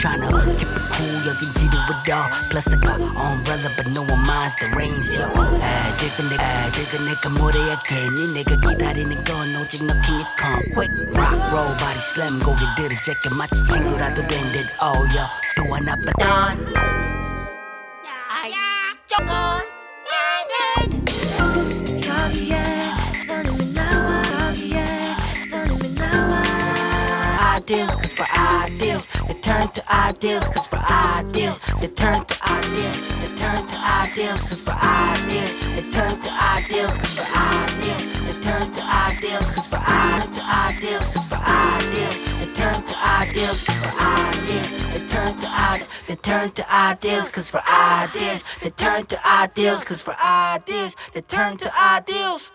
tryna keep it cool, 여긴 지루해요. Plus I got umbrella but no one minds the rains, yo. 애들은 내가 무대에 괜히 내가 기다리는 건 오직 knocking it come quick. Rock, roll, body slam, 고개들을 제껴 마치 친구라도 된 듯, oh, yo. 또 하나 빠던 Ideals, cause for ideals, they turn to ideals, cause for ideals, they turn to ideals, they turn to ideals, cause for ideals, they turn to ideals, cause for ideals, they turn to ideals, cause for ideals, cause for ideals, they turn to ideals, cause for ideals, they turn to ideals, they turn to ideals, cause for ideals, they turn to ideals, cause for ideals, they turn to ideals.